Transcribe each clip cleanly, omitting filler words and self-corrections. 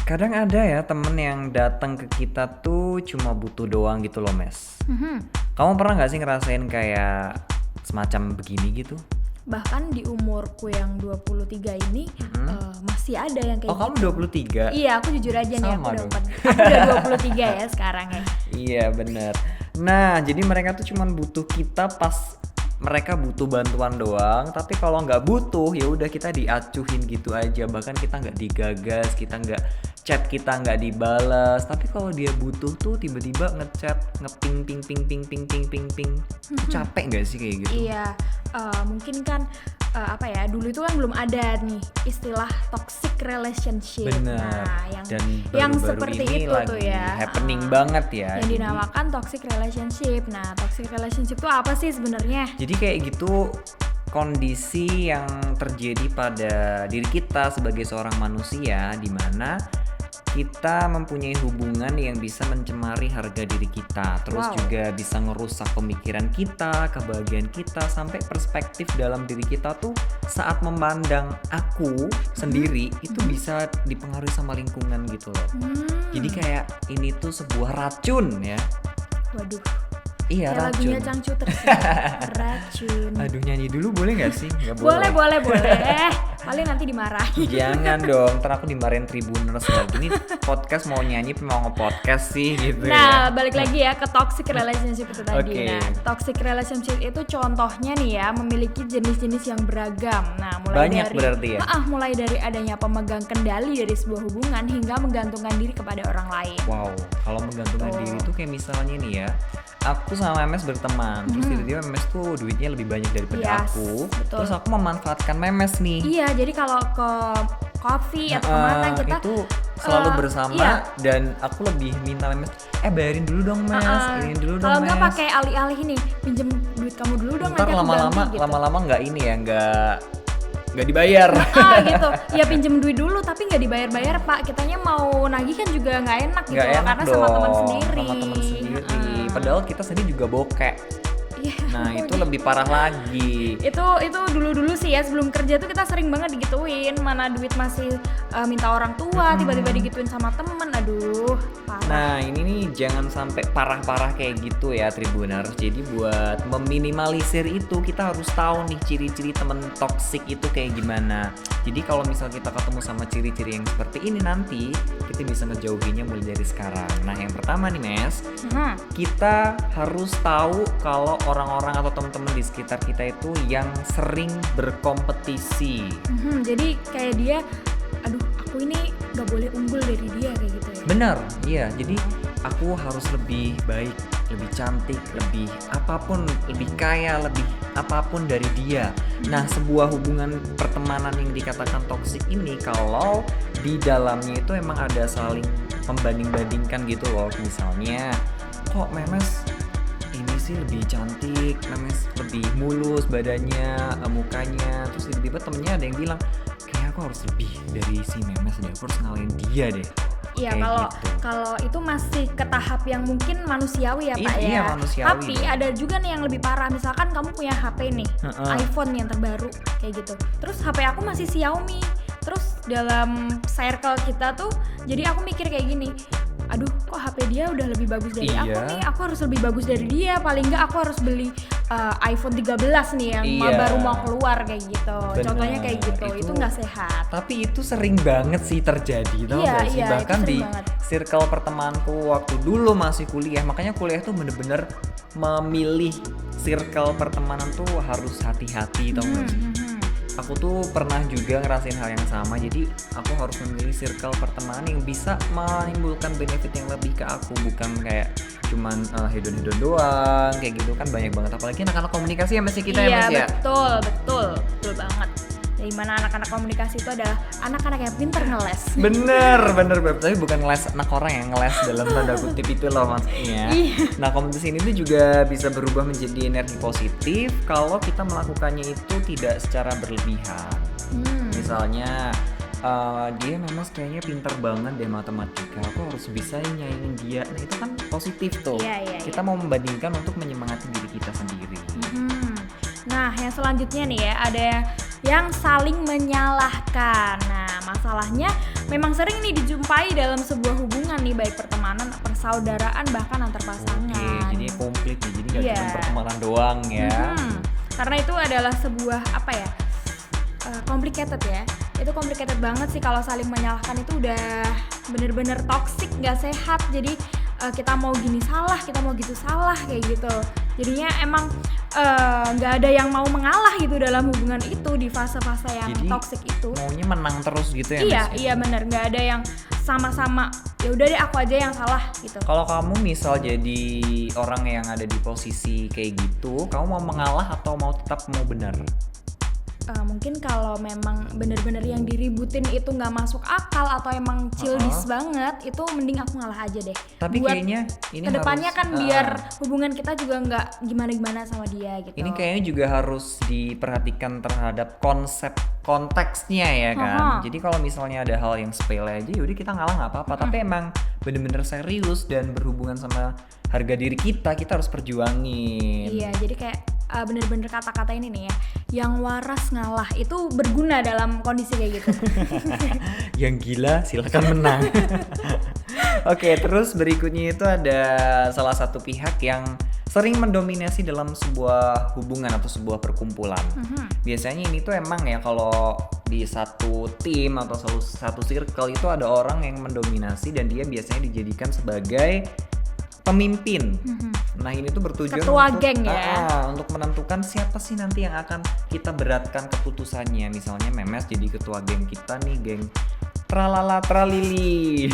Kadang ada ya temen yang datang ke kita tuh cuma butuh doang gitu loh, Mes. Mhm. Kamu pernah nggak sih ngerasain kayak semacam begini gitu? Bahkan di umurku yang 23 ini masih ada yang kayak Oh, kamu gitu. 23? Iya, aku jujur aja nih, Sama dong. aku udah 23 ya sekarang ya. Iya, bener. Nah, jadi mereka tuh cuman butuh kita pas mereka butuh bantuan doang, tapi kalau nggak butuh ya udah kita diacuhin gitu aja. Bahkan kita nggak digagas, kita nggak chat, kita nggak dibales. Tapi kalau dia butuh tuh tiba-tiba ngechat, ngeping ping ping ping ping ping ping ping. Tuh capek nggak sih kayak gitu? Iya, mungkin kan apa ya, dulu itu kan belum ada nih istilah toxic relationship. Bener. Nah, Dan yang baru-baru seperti ini itu lagi tuh ya. happening banget ya. Yang Jadi- dinamakan toxic relationship. Nah, toxic relationship itu apa sih sebenarnya? Jadi kayak gitu kondisi yang terjadi pada diri kita sebagai seorang manusia, di mana kita mempunyai hubungan yang bisa mencemari harga diri kita, terus Wow. juga bisa ngerusak pemikiran kita, kebahagiaan kita, sampai perspektif dalam diri kita tuh saat memandang aku sendiri itu bisa dipengaruhi sama lingkungan gitu loh. Jadi kayak ini tuh sebuah racun ya. Waduh, Iya, kayak racun. lagunya Cangcuter sih. Racun. Aduh, nyanyi dulu boleh gak sih? Nggak Boleh. Paling nanti dimarahin. Jangan dong, ntar aku dimarahin Tribuners lagi. Ini podcast mau nyanyi apa mau nge-podcast sih gitu Nah, ya. balik lagi ya ke toxic relationship itu tadi. Oke. Nah, toxic relationship itu contohnya nih ya memiliki jenis-jenis yang beragam. Nah, mulai Banyak dari berarti ya? mulai dari adanya pemegang kendali dari sebuah hubungan hingga menggantungkan diri kepada orang lain. Wow, kalau menggantungkan Oh. diri tuh kayak misalnya nih ya, aku sama Memes berteman, terus tiba-tiba Memes tuh duitnya lebih banyak daripada Yes, aku, betul. terus aku memanfaatkan Memes nih. Iya, jadi kalau ke coffee atau kemana kita itu selalu bersama iya. dan aku lebih minta Memes, bayarin dulu dong Mes, ini dulu dong kalau Mes. nggak pakai alih-alih nih, pinjem duit kamu dulu dong, Ntar nanti aku lama-lama ganti gitu. lama-lama nggak ini ya, nggak dibayar. Gitu ya, pinjem duit dulu tapi nggak dibayar-bayar pak, kitanya mau nagih kan juga nggak enak gitu Nggak loh, enak karena dong, sama teman sendiri. sama teman sendiri. Padahal kita sendiri juga bokek. Iya. Nah itu lebih parah lagi. itu dulu sih ya, sebelum kerja tuh kita sering banget digituin, mana duit masih minta orang tua, tiba-tiba digituin sama temen, aduh parah. Nah ini nih jangan sampai parah-parah kayak gitu ya Tribuners. Jadi buat meminimalisir itu kita harus tahu nih ciri-ciri temen toksik itu kayak gimana. Jadi kalau misal kita ketemu sama ciri-ciri yang seperti ini nanti kita bisa ngejauhinya mulai dari sekarang. Nah yang pertama nih Mes, kita harus tahu kalau orang-orang atau teman-teman di sekitar kita itu yang sering berkompetisi. Jadi kayak dia, aduh aku ini nggak boleh unggul dari dia kayak gitu ya. Bener, iya. Jadi aku harus lebih baik, lebih cantik, lebih apapun, lebih kaya, lebih apapun dari dia. Nah, sebuah hubungan pertemanan yang dikatakan toksik ini kalau di dalamnya itu emang ada saling membanding-bandingkan gitu loh. Misalnya, kok Memes ini sih lebih cantik, Memes lebih mulus badannya, mukanya, terus tiba-tiba temennya ada yang bilang kayak aku harus lebih dari si Memes deh, aku harus ngalahin dia deh. Iya, Kayak kalau gitu. kalau itu masih ke tahap yang mungkin manusiawi ya Pak ya. Iya, manusiawi Tapi dong. ada juga nih yang lebih parah. Misalkan kamu punya HP nih, iPhone yang terbaru kayak gitu. Terus HP aku masih Xiaomi. Terus dalam circle kita tuh, jadi aku mikir kayak gini. Aduh, kok HP dia udah lebih bagus dari aku Iya. nih. Aku harus lebih bagus dari dia. Paling nggak aku harus beli iPhone 13 nih yang Iya. baru mau keluar kayak gitu. Bener. Contohnya kayak gitu. Itu- Itu nggak sehat. Tapi itu sering banget sih terjadi, tau Iya, gak sih? iya, Bahkan itu sering di banget. circle pertemananku waktu dulu masih kuliah. Makanya kuliah tuh bener-bener memilih circle pertemanan tuh harus hati-hati, tau gak sih? Aku tuh pernah juga ngerasain hal yang sama. Jadi aku harus memilih circle pertemanan yang bisa menimbulkan benefit yang lebih ke aku, bukan kayak cuman hedon-hedon doang kayak gitu kan, banyak banget. Apalagi anak-anak komunikasi ya masih kita Iya, ya Mas ya. betul banget. Dari mana anak-anak komunikasi itu adalah anak-anak yang pinter ngeles. Bener Beb. Tapi bukan ngeles anak orang, yang ngeles dalam tanda kutip itu loh maksudnya. Iya. Nah kompetisi ini tuh juga bisa berubah menjadi energi positif kalau kita melakukannya itu tidak secara berlebihan. Misalnya dia memang kayaknya pinter banget deh matematika, aku harus bisa nyaingin dia. Nah itu kan positif tuh. Iya. Kita mau membandingkan untuk menyemangati diri kita sendiri. Nah, yang selanjutnya nih ya, ada yang saling menyalahkan. Nah, masalahnya memang sering nih dijumpai dalam sebuah hubungan nih, baik pertemanan, persaudaraan, bahkan antar pasangan. Oke, jadi komplit nih, jadi gak Iya. cuma pertemanan doang ya. Karena itu adalah sebuah apa ya, complicated ya. Itu complicated banget sih, kalau saling menyalahkan itu udah bener-bener toxic, gak sehat. Jadi kita mau gini salah, kita mau gitu salah, kayak gitu. Jadinya emang nggak ada yang mau mengalah gitu dalam hubungan itu di fase-fase yang Jadi, toxic itu. Maunya menang terus gitu ya, Iya, Mas? iya bener, nggak ada yang sama-sama ya udah deh aku aja yang salah gitu. Kalau kamu misal jadi orang yang ada di posisi kayak gitu, kamu mau mengalah atau mau tetap mau benar? Mungkin kalau memang bener-bener yang diributin itu nggak masuk akal atau emang childish banget, itu mending aku ngalah aja deh. Tapi Buat kayaknya ini kedepannya harus, kan biar hubungan kita juga nggak gimana-gimana sama dia gitu. ini kayaknya juga harus diperhatikan terhadap konsep konteksnya ya kan. Aha. Jadi kalau misalnya ada hal yang sepele aja, yaudah kita ngalah nggak apa-apa. Tapi emang bener-bener serius dan berhubungan sama harga diri kita harus perjuangin. Iya, jadi kayak bener-bener kata-kata ini nih ya, yang waras ngalah itu berguna dalam kondisi kayak gitu. Yang gila silakan menang. Oke, terus berikutnya itu ada salah satu pihak yang sering mendominasi dalam sebuah hubungan atau sebuah perkumpulan. Biasanya ini tuh emang ya, kalau di satu tim atau satu circle itu ada orang yang mendominasi dan dia biasanya dijadikan sebagai pemimpin. Nah, ini tuh bertujuan Ketua untuk, geng ya. untuk menentukan siapa sih nanti yang akan kita beratkan keputusannya. Misalnya Memes jadi ketua geng kita nih, geng Tralala Tralili.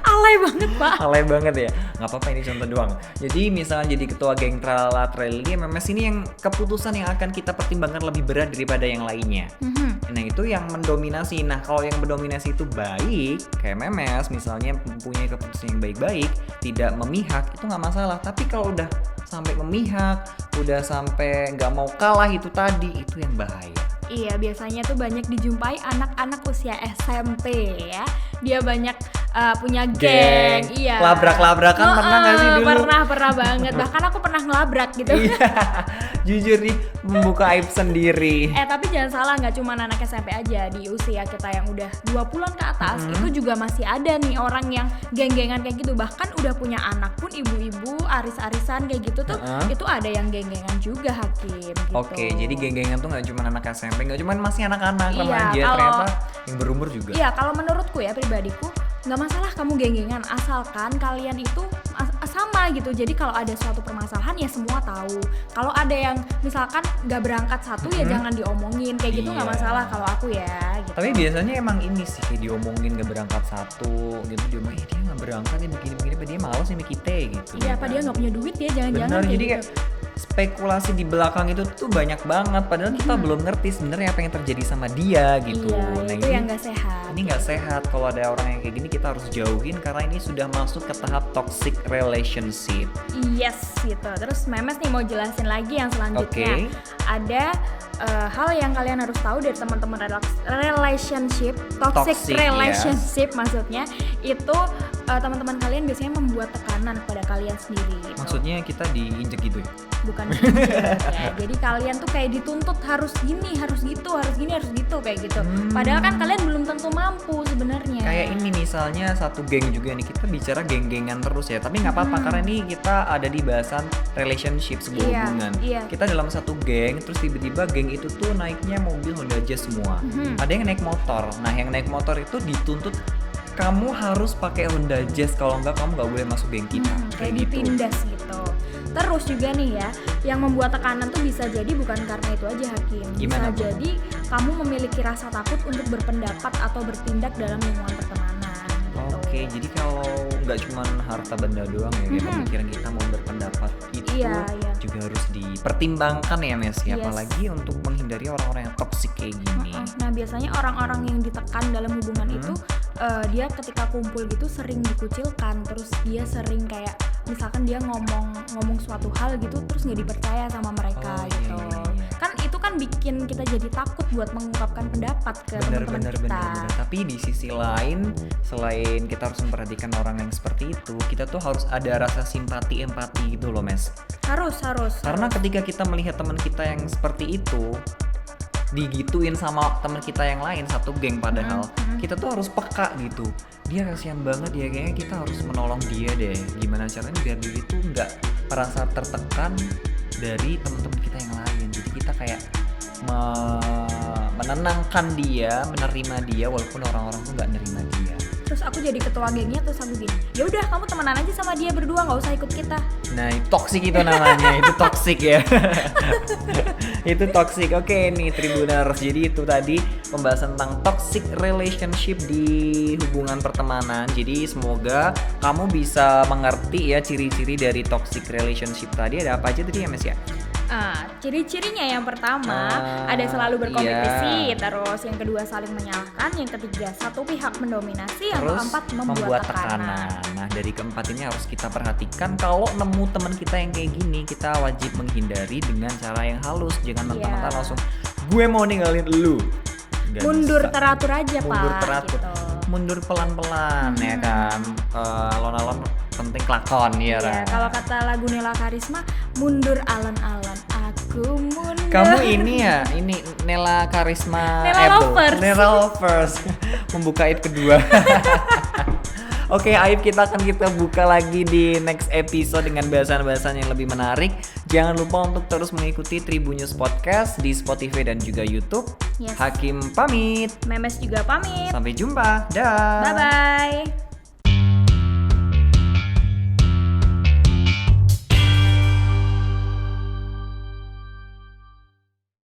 Alay banget pak. Alay banget ya, nggak apa-apa, ini contoh doang. Jadi misalnya jadi ketua geng Tralala Tralili, Memes ini yang keputusan yang akan kita pertimbangkan lebih berat daripada yang lainnya. Nah, itu yang mendominasi. Nah, kalau yang mendominasi itu baik, kayak Memes misalnya mempunyai keputusan yang baik-baik, tidak memihak, itu nggak masalah. Tapi kalau udah sampai memihak, udah sampai nggak mau kalah, itu tadi, itu yang bahaya. Iya, biasanya tuh banyak dijumpai anak-anak usia SMP ya. Dia banyak punya geng. Iya. Labrak-labrakan pernah nggak sih dulu? Pernah banget. Bahkan aku pernah ngelabrak gitu. Iya, jujur nih, membuka aib sendiri. Tapi jangan salah, nggak cuma anak SMP aja. Di usia kita yang udah 20-an ke atas, itu juga masih ada nih orang yang geng-gengan kayak gitu. Bahkan udah punya anak pun, ibu-ibu aris-arisan kayak gitu tuh, itu ada yang geng-gengan juga, Hakim gitu. Oke, jadi geng-gengan tuh nggak cuma anak SMP, nggak cuma masih anak-anak Iya, remaja, ternyata yang berumur juga. Iya, kalau menurutku ya pribadiku, nggak masalah kamu geng-gengan asalkan kalian itu sama gitu. Jadi kalau ada suatu permasalahan ya semua tahu. Kalau ada yang misalkan nggak berangkat satu ya jangan diomongin kayak gitu, nggak Iya. masalah kalau aku ya. Gitu. Tapi biasanya emang ini sih, kayak diomongin gak berangkat satu gitu, diomongin dia gak berangkat ya begini-begini, apa dia malas sama kita gitu. Iya, apa dia nggak punya duit ya, jangan-jangan Benar, kayak jadi gitu. kayak spekulasi di belakang itu tuh banyak banget, padahal kita belum ngerti sebenarnya apa yang terjadi sama dia gitu. Iya, Nah, itu yang nggak sehat. ini nggak sehat. Kalau ada orang yang kayak gini kita harus jauhin karena ini sudah masuk ke tahap toxic relationship. Yes gitu. Terus Memes nih mau jelasin lagi yang selanjutnya. Oke. Ada hal yang kalian harus tahu dari teman-teman relationship, toxic Toxic, relationship maksudnya itu teman-teman kalian biasanya membuat tekanan kepada kalian sendiri. Gitu. Maksudnya kita diinjek gitu ya? Bukan ya. Jadi kalian tuh kayak dituntut harus gini, harus gitu, harus gini, harus gitu kayak gitu. Padahal kan kalian belum tentu mampu sebenarnya. Kayak ini misalnya satu geng juga nih, kita bicara geng-gengan terus ya, tapi nggak apa-apa karena ini kita ada di bahasan relationship, sebuah Iya, hubungan. iya. Kita dalam satu geng, terus tiba-tiba geng itu tuh naiknya mobil Honda Jazz semua. Ada yang naik motor. Nah, yang naik motor itu dituntut kamu harus pakai Honda Jazz, kalau nggak kamu nggak boleh masuk geng kita. Kayak ditindas gitu. Terus juga nih ya, yang membuat tekanan tuh bisa jadi bukan karena itu aja Hakim. Gimana, Bisa Bu? jadi kamu memiliki rasa takut untuk berpendapat atau bertindak dalam lingkungan pertemanan. Gitu. Oke, jadi kalau nggak cuma harta benda doang ya, kayak pemikiran kita mau berpendapat itu Iya, iya. juga harus dipertimbangkan ya, Mes. Ya, Yes. apalagi untuk menghindari orang-orang yang toksik kayak gini. Nah biasanya orang-orang yang ditekan dalam hubungan itu dia ketika kumpul gitu sering dikucilkan, terus dia sering kayak misalkan dia ngomong suatu hal gitu terus nggak dipercaya sama mereka Oh, iya, gitu. iya, iya. Kan itu kan bikin kita jadi takut buat mengungkapkan pendapat ke teman-teman kita. Benar. Tapi di sisi lain, selain kita harus memperhatikan orang yang seperti itu, kita tuh harus ada rasa simpati, empati gitu loh, Mes. Harus. Karena ketika kita melihat teman kita yang seperti itu, digituin sama teman kita yang lain satu geng, padahal kita tuh harus peka gitu. Dia kasihan banget ya, kayaknya kita harus menolong dia deh. Gimana caranya biar dia itu nggak merasa tertekan dari teman-teman kita yang lain. Jadi kita kayak menenangkan dia, menerima dia walaupun orang-orang tuh nggak nerima dia. Terus aku jadi ketua gengnya, terus aku gini, ya udah kamu temenan aja sama dia berdua, nggak usah ikut kita. Nah, toxic itu namanya, itu toxic ya. Itu toxic. Oke nih Tribuners, jadi itu tadi pembahasan tentang toxic relationship di hubungan pertemanan. Jadi semoga kamu bisa mengerti ya ciri-ciri dari toxic relationship tadi. Ada apa aja tadi ya Mas ya? Ciri-cirinya yang pertama ada selalu berkompetisi, terus yang kedua saling menyalahkan, yang ketiga satu pihak mendominasi, yang Terus keempat membuat tekanan. Nah, dari keempat ini harus kita perhatikan. Kalau nemu teman kita yang kayak gini, kita wajib menghindari dengan cara yang halus. Jangan mentah-mentah langsung gue mau ninggalin lu. Nggak Mundur bisa. teratur aja, Mundur Pak. teratur. Gitu. Mundur pelan-pelan ya kan. Alon-alon penting kelakon ya. Iya, kalau kata lagu Nela Karisma, mundur alon-alon, aku mundur. Kamu ini ya, ini Nela Karisma Nela Apple. Lovers. Nela Lovers. Membuka aib kedua. Oke, aib kita buka lagi di next episode dengan bahasan-bahasan yang lebih menarik. Jangan lupa untuk terus mengikuti Tribun News Podcast di Spotify dan juga YouTube. Yes. Hakim pamit. Memes juga pamit. Sampai jumpa. Dah. Bye-bye.